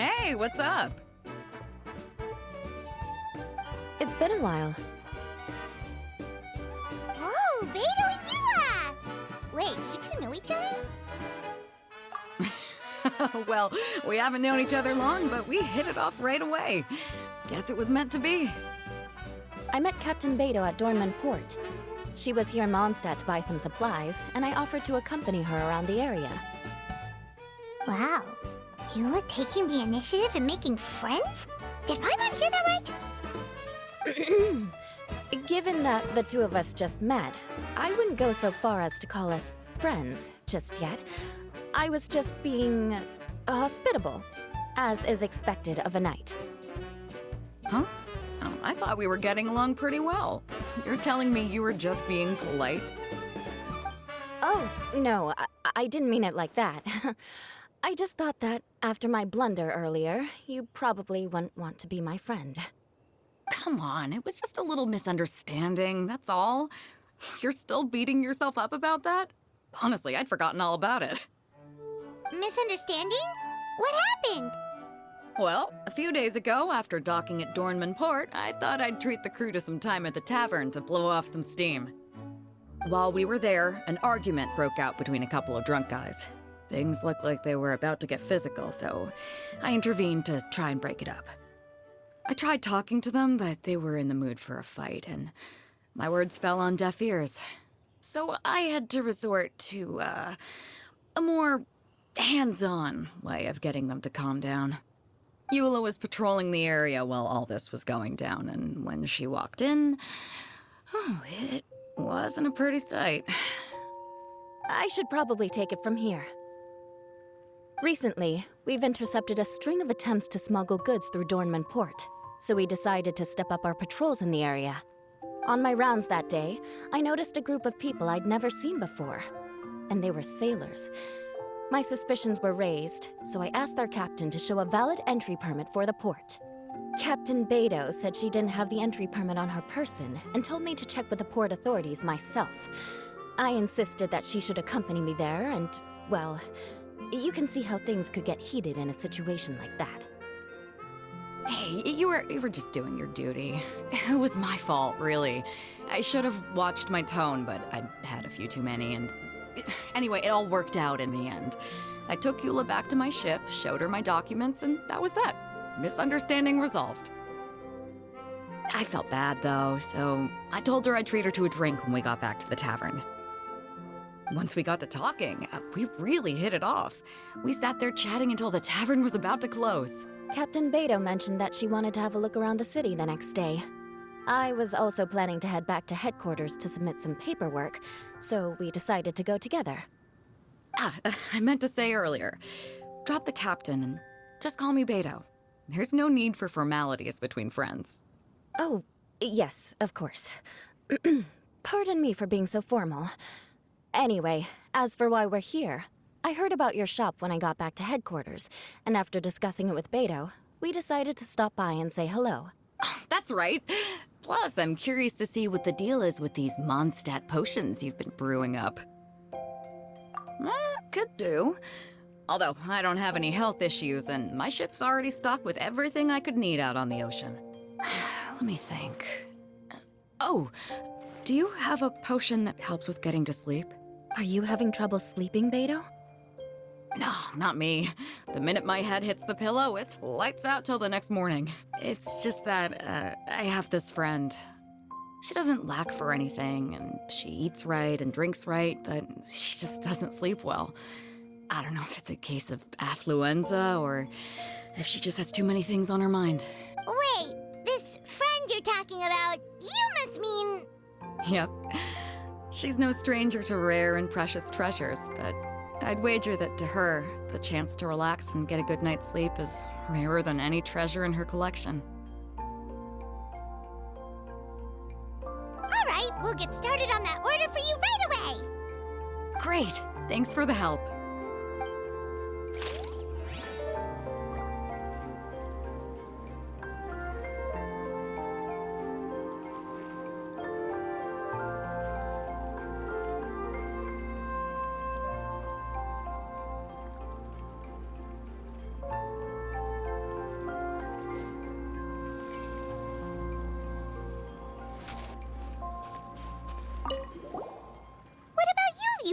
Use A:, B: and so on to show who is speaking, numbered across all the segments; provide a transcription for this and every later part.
A: Hey, what's up?
B: It's been a while.
C: Oh, Beto and Yula! Wait, you two know each other?
A: Well, we haven't known each other long, but we hit it off right away. Guess it was meant to be.
B: I met Captain Beto at Dornman Port. She was here in Mondstadt to buy some supplies, and I offered to accompany her around the area.
C: Wow. Yula taking the initiative and making friends? Did Paimon hear that right?
B: Given that the two of us just met, I wouldn't go so far as to call us friends just yet. I was just being hospitable, as is expected of a knight.
A: Huh? I thought we were getting along pretty well. You're telling me you were just being polite?
B: Oh, no, I didn't mean it like that. I just thought that after my blunder earlier, you probably wouldn't want to be my friend.
A: Come on, it was just a little misunderstanding, that's all. You're still beating yourself up about that? Honestly, I'd forgotten all about it.
C: Misunderstanding? What happened?
A: Well, a few days ago, after docking at Dornman Port, I thought I'd treat the crew to some time at the tavern to blow off some steam. While we were there, an argument broke out between a couple of drunk guys. Things looked like they were about to get physical, so I intervened to try and break it up. I tried talking to them, but they were in the mood for a fight, and my words fell on deaf ears. So I had to resort to, a more hands-on way of getting them to calm down. Eula was patrolling the area while all this was going down, and when she walked in, it wasn't a pretty sight.
B: I should probably take it from here. Recently, we've intercepted a string of attempts to smuggle goods through Dornman Port, so we decided to step up our patrols in the area. On my rounds that day, I noticed a group of people I'd never seen before, and they were sailors. My suspicions were raised, so I asked their captain to show a valid entry permit for the port. Captain Beto said she didn't have the entry permit on her person and told me to check with the port authorities myself. I insisted that she should accompany me there, and, well, you can see how things could get heated in a situation like that.
A: Hey, you were just doing your duty. It was my fault, really. I should have watched my tone, but I'd had a few too many, and... Anyway, it all worked out in the end. I took Eula back to my ship, showed her my documents, and that was that. Misunderstanding resolved. I felt bad, though, so I told her I'd treat her to a drink when we got back to the tavern. Once we got to talking, we really hit it off. We sat there chatting until the tavern was about to close.
B: Captain Beto mentioned that she wanted to have a look around the city the next day. I was also planning to head back to headquarters to submit some paperwork, so we decided to go together.
A: I meant to say earlier, drop the captain and just call me Beto. There's no need for formalities between friends.
B: Oh, yes, of course. Pardon me for being so formal. Anyway, as for why we're here, I heard about your shop when I got back to headquarters, and after discussing it with Beto, we decided to stop by and say hello.
A: That's right. Plus, I'm curious to see what the deal is with these Mondstadt potions you've been brewing up. Could do. Although, I don't have any health issues, and my ship's already stocked with everything I could need out on the ocean. Let me think. Oh, do you have a potion that helps with getting to sleep?
B: Are you having trouble sleeping, Beto?
A: No, not me. The minute my head hits the pillow, it's lights out till the next morning. It's just that, I have this friend. She doesn't lack for anything, and she eats right and drinks right, but she just doesn't sleep well. I don't know if it's a case of affluenza, or if she just has too many things on her mind.
C: Wait, this friend you're talking about, you must mean...
A: Yep. She's no stranger to rare and precious treasures, but I'd wager that to her, the chance to relax and get a good night's sleep is rarer than any treasure in her collection.
C: All right, we'll get started on that order for you right away.
A: Great! Thanks for the help.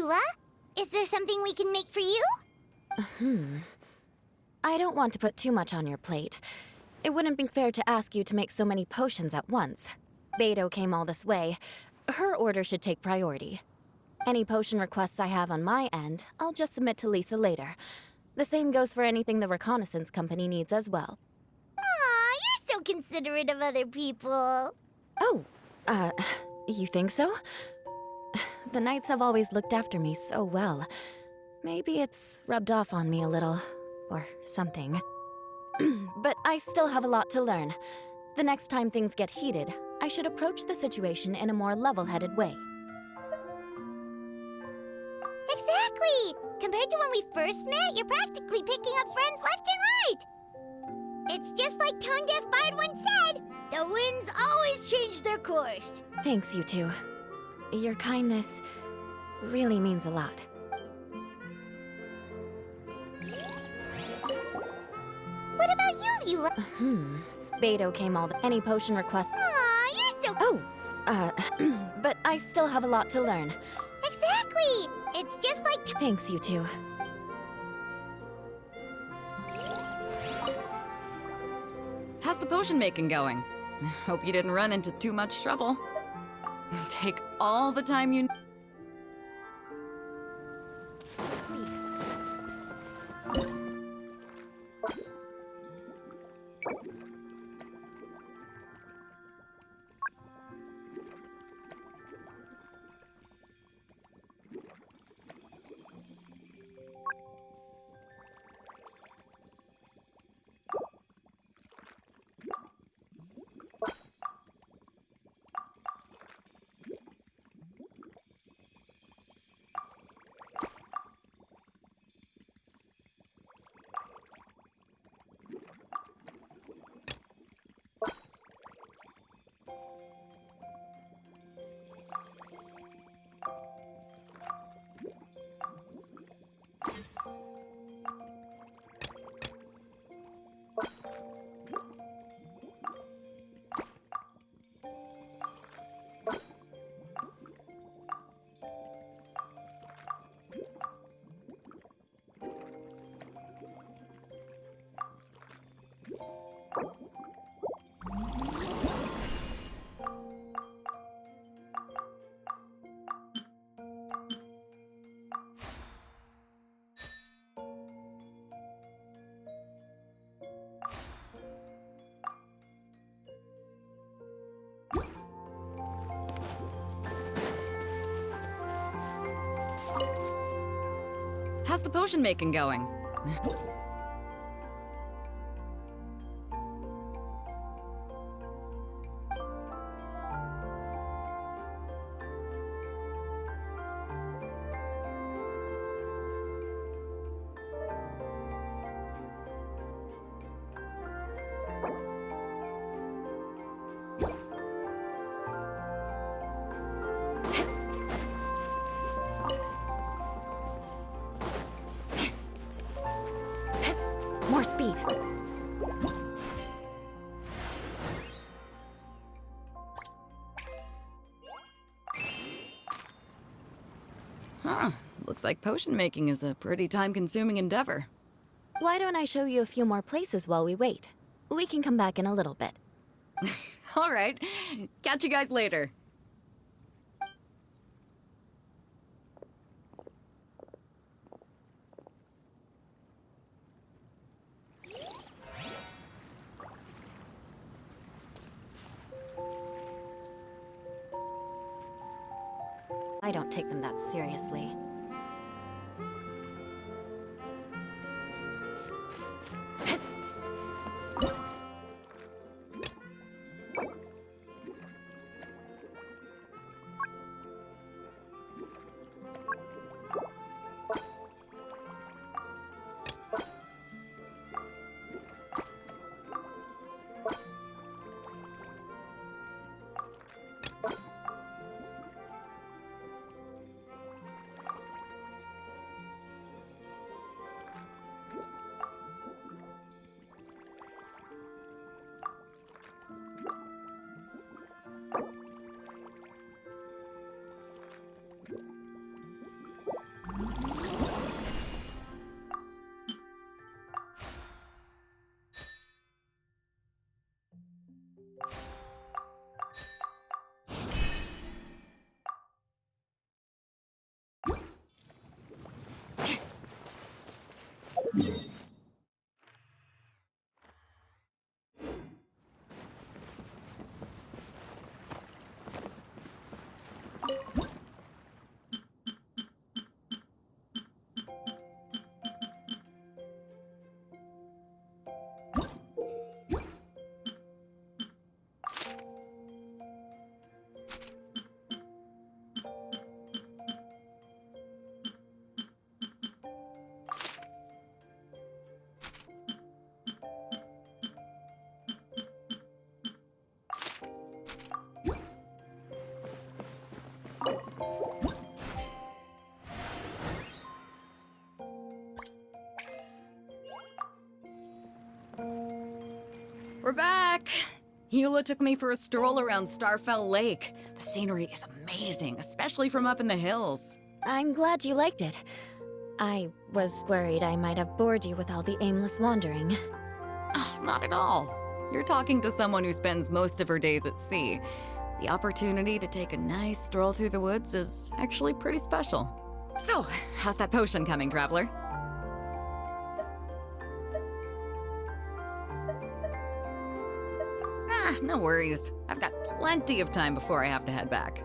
C: Eula? Is there something we can make for you?
B: I don't want to put too much on your plate. It wouldn't be fair to ask you to make so many potions at once. Beto came all this way. Her order should take priority. Any potion requests I have on my end, I'll just submit to Lisa later. The same goes for anything the reconnaissance company needs as well.
C: Aw, you're so considerate of other people.
B: Oh, you think so? The Knights have always looked after me so well. Maybe it's rubbed off on me a little, or something. But I still have a lot to learn. The next time things get heated, I should approach the situation in a more level-headed way.
C: Exactly! Compared to when we first met, you're practically picking up friends left and right! It's just like Tone Deaf Bard once said, the winds always change their course.
B: Thanks, you two. Your kindness really means a lot.
C: What about you, Eula?
B: Beto came all the— any potion request—
C: Aw, you're so—
B: Oh, but I still have a lot to learn.
C: Exactly! It's just like—
B: Thanks, you two.
A: How's the potion making going? Hope you didn't run into too much trouble. Take all the time you... How's the potion making going?
B: More speed.
A: Huh. Looks like potion making is a pretty time-consuming endeavor.
B: Why don't I show you a few more places while we wait? We can come back in a little bit.
A: All right. Catch you guys later.
B: I don't take them that seriously.
A: We're back! Eula took me for a stroll around Starfell Lake. The scenery is amazing, especially from up in the hills.
B: I'm glad you liked it. I was worried I might have bored you with all the aimless wandering.
A: Oh, not at all. You're talking to someone who spends most of her days at sea. The opportunity to take a nice stroll through the woods is actually pretty special. So, how's that potion coming, Traveler? Ah, no worries. I've got plenty of time before I have to head back.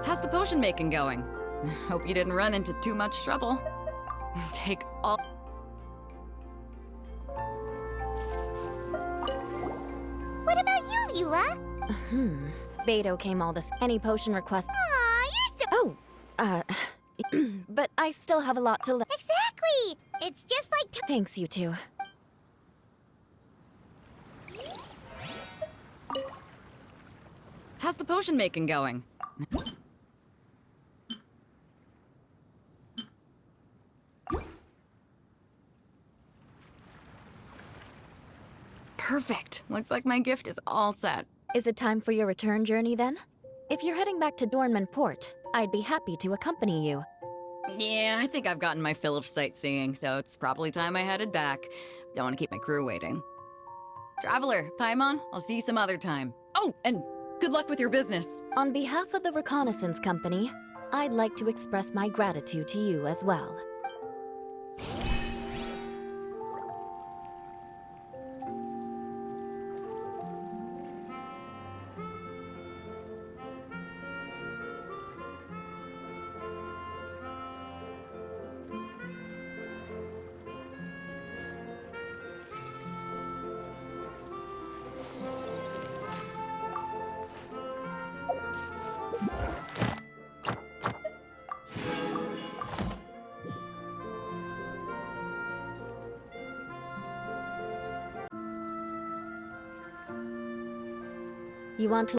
A: How's the potion making going? Hope you didn't run into too much trouble. Take all...
C: What about you, Eula?
B: Beto came all this. Any potion request?
C: Aw, you're so...
B: But I still have a lot to learn.
C: Exactly! It's just like...
B: Thanks, you two.
A: How's the potion making going? Perfect. Looks like my gift is all set.
B: Is it time for your return journey then? If you're heading back to Dornman Port, I'd be happy to accompany you.
A: Yeah, I think I've gotten my fill of sightseeing, so it's probably time I headed back. Don't want to keep my crew waiting. Traveler, Paimon, I'll see you some other time. Oh, and good luck with your business.
B: On behalf of the Reconnaissance Company, I'd like to express my gratitude to you as well. You want to